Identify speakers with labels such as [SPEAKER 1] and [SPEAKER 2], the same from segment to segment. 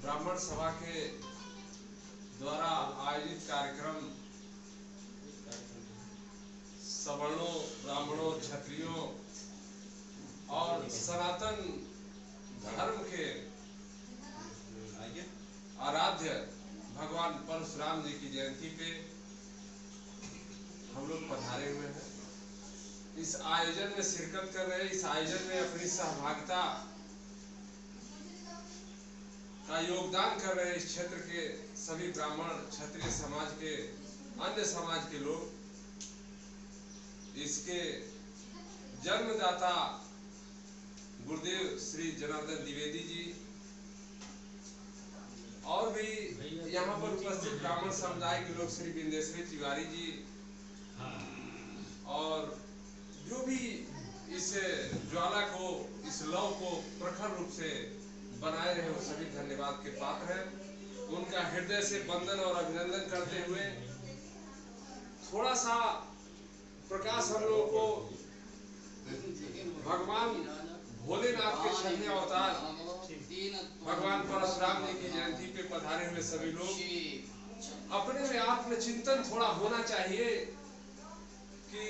[SPEAKER 1] ब्राह्मण सभा के द्वारा आयोजित कार्यक्रम सवर्णों, ब्राह्मणों, क्षत्रियों और सनातन धर्म के आराध्य भगवान परशुराम जी की जयंती पे हम लोग पधारे हुए हैं। इस आयोजन में शिरकत कर रहे हैं। इस आयोजन में अपनी सहभागिता का योगदान कर रहे हैं इस क्षेत्र के सभी ब्राह्मण, क्षत्रिय समाज के, अन्य समाज के लोग। इसके जन्मदाता गुरुदेव श्री जनार्दन द्विवेदी जी और भी यहाँ पर उपस्थित ब्राह्मण समुदाय के लोग श्री बिंदेश्वरी तिवारी जी और जो भी इस ज्वाला को, इस लौ को प्रखर रूप से बनाए रहे वो सभी धन्यवाद के पात्र हैं। उनका हृदय से वंदन और अभिनंदन करते हुए थोड़ा सा प्रकाश हम लोगों को भगवान भोलेनाथ के छठवें अवतार भगवान परशुराम जी की जयंती पे पधारे हुए सभी लोग अपने में आत्मचिंतन थोड़ा होना चाहिए कि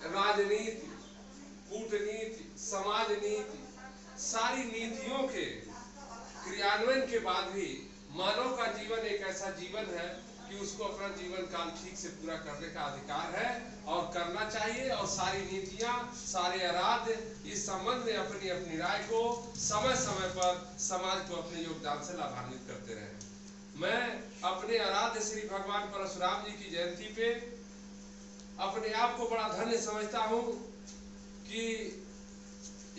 [SPEAKER 1] राजनीति, कूटनीति, समाज नीति, सारी नीतियों के क्रियान्वयन के बाद भी मानव का जीवन एक ऐसा जीवन है कि उसको अपना जीवन काल ठीक से पूरा करने का अधिकार है और करना चाहिए। और सारी नीतियां, सारे आराध्य इस संबंध में अपनी अपनी राय को समय समय पर समाज को अपने योगदान से लाभान्वित करते रहे। मैं अपने आराध्य श्री भगवान परशुराम जी की जयंती पे अपने आप को बड़ा धन्य समझता हूँ कि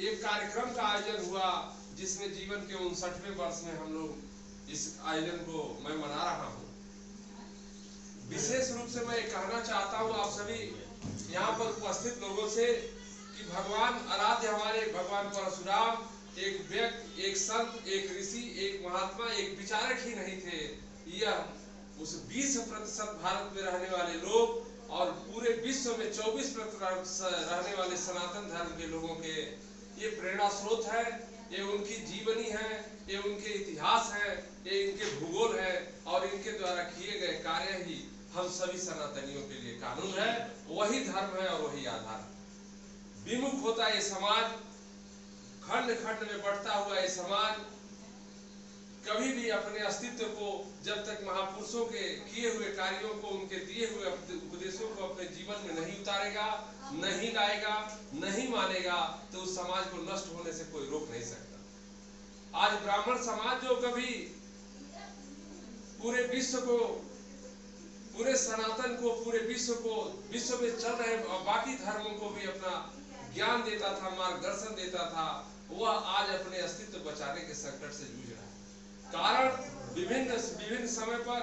[SPEAKER 1] एक कार्यक्रम का आयोजन हुआ जिसमें जीवन के 59वें वर्ष में हम लोग इस आयोजन को मैं मना रहा हूँ। विशेष रूप से मैं कहना चाहता हूँ आप सभी यहाँ पर उपस्थित लोगों से कि भगवान आराध्य हमारे भगवान परशुराम एक व्यक्ति, एक संत, एक ऋषि, एक महात्मा, एक विचारक ही नहीं थे। यह उस 20% भारत में रहने वाले लोग और पूरे विश्व में 24% रहने वाले सनातन धर्म के लोगों के ये प्रेरणा स्रोत है। ये उनकी जीवनी है, ये उनके इतिहास है, ये इनके भूगोल है और इनके द्वारा किए गए कार्य ही हम सभी सनातनियों के लिए कानून है। वही धर्म है और वही आधार है। विमुख होता ये समाज, खंड खंड में बढ़ता हुआ ये समाज कभी भी अपने अस्तित्व को, जब तक महापुरुषों के किए हुए कार्यों को, उनके दिए हुए उपदेशों को अपने जीवन में नहीं उतारेगा, नहीं लाएगा, नहीं मानेगा तो उस समाज को नष्ट होने से कोई रोक नहीं सकता। आज ब्राह्मण समाज जो कभी पूरे विश्व को, पूरे सनातन को, पूरे विश्व को, विश्व में चल रहे बाकी धर्मों को भी अपना ज्ञान देता था, मार्गदर्शन देता था, वह आज अपने अस्तित्व बचाने के संकट से जूझ रहा है। कारण विभिन्न समय पर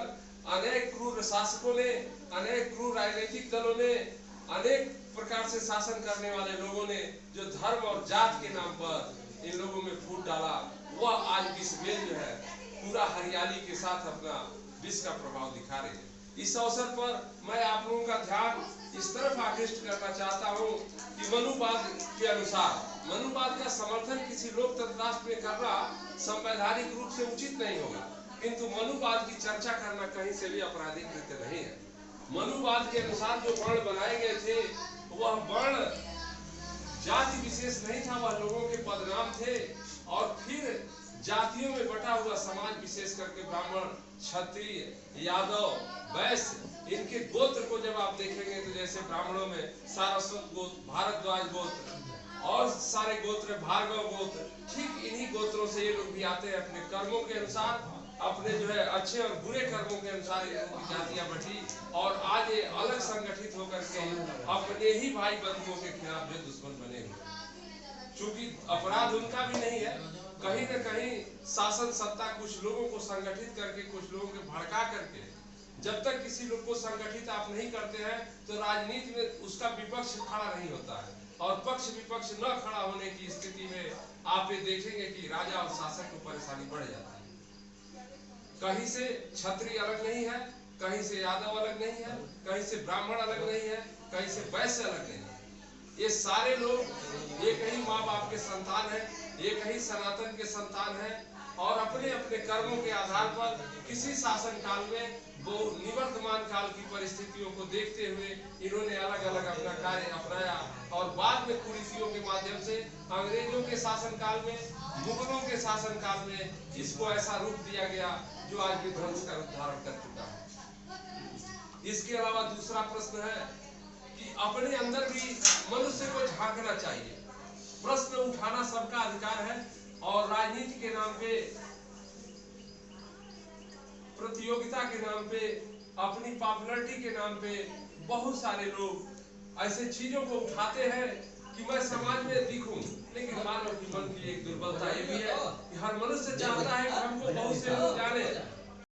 [SPEAKER 1] अनेक क्रूर शासकों ने, अनेक क्रूर राजनीतिक दलों ने, अनेक प्रकार से शासन करने वाले लोगों ने जो धर्म और जात के नाम पर इन लोगों में फूट डाला, वह आज विष में जो है पूरा हरियाली के साथ अपना विष का प्रभाव दिखा रहे हैं। इस अवसर पर मैं आप लोगों का ध्यान इस तरफ आकृष्ट करना चाहता हूँ कि मनुवाद के अनुसार, मनुवाद का समर्थन किसी लोकतंत्र राष्ट्र में करना संवैधानिक रूप से उचित नहीं होगा, किंतु मनुवाद की चर्चा करना कहीं से भी आपराधिक कृत्य नहीं है। मनुवाद के अनुसार जो वर्ण बनाए गए थे वह वर्ण जाति विशेष नहीं था, वह लोगों के पदनाम थे। और फिर जातियों में बटा हुआ समाज, विशेष करके ब्राह्मण, क्षत्रिय, यादव, वैश्य, इनके गोत्र को जब आप देखेंगे तो जैसे ब्राह्मणों में सारस्वत गोत्र, भारद्वाज गोत्र और सारे गोत्र, भार्गव गोत्र, ठीक इन्हीं गोत्रों से ये लोग भी आते हैं। अपने कर्मों के अनुसार, अपने जो है अच्छे और बुरे कर्मों के अनुसार इनकी जातियां बढ़ी और आज ये अलग संगठित होकर के अपने ही भाई बंधुओं के खिलाफ जो दुश्मन बने हुए। चूंकि अपराध उनका भी नहीं है, कहीं न कहीं शासन सत्ता कुछ लोगों को संगठित करके, कुछ लोगों को भड़का करके, जब तक किसी लोग को संगठित आप नहीं करते हैं तो राजनीति में उसका विपक्ष खड़ा नहीं होता है। और पक्ष विपक्ष न खड़ा होने की स्थिति में आप ये देखेंगे कि राजा और शासक को परेशानी बढ़ जाती है। कहीं से क्षत्रिय अलग नहीं है, कहीं से यादव अलग नहीं है, कहीं से ब्राह्मण अलग नहीं है, कहीं से वैश्य अलग नहीं है। ये सारे लोग एक ही माँ बाप के संतान है, एक ही सनातन के संतान है। और अपने अपने कर्मों के आधार पर किसी शासन काल में वो निवर्तमान काल की परिस्थितियों को देखते हुए इन्होंने अलग अलग अपना कार्य अपनाया और बाद में कुरीतियों के माध्यम से अंग्रेजों के शासन काल में, मुगलों के शासन काल में इसको ऐसा रूप दिया गया जो आज भी ध्वंस का रूप धारण कर चुका है। इसके अलावा दूसरा प्रश्न है कि अपने अंदर भी मनुष्य को झांकना चाहिए। प्रश्न उठाना सबका अधिकार है और राजनीति के नाम पे, प्रतियोगिता के नाम पे, अपनी पॉपुलैरिटी के नाम पे बहुत सारे लोग ऐसे चीजों को उठाते हैं कि मैं समाज में दिखूं, लेकिन मानव की मन की एक दुर्बलता ये भी है कि हर मनुष्य चाहता है कि हमको बहुत से लोग जाने,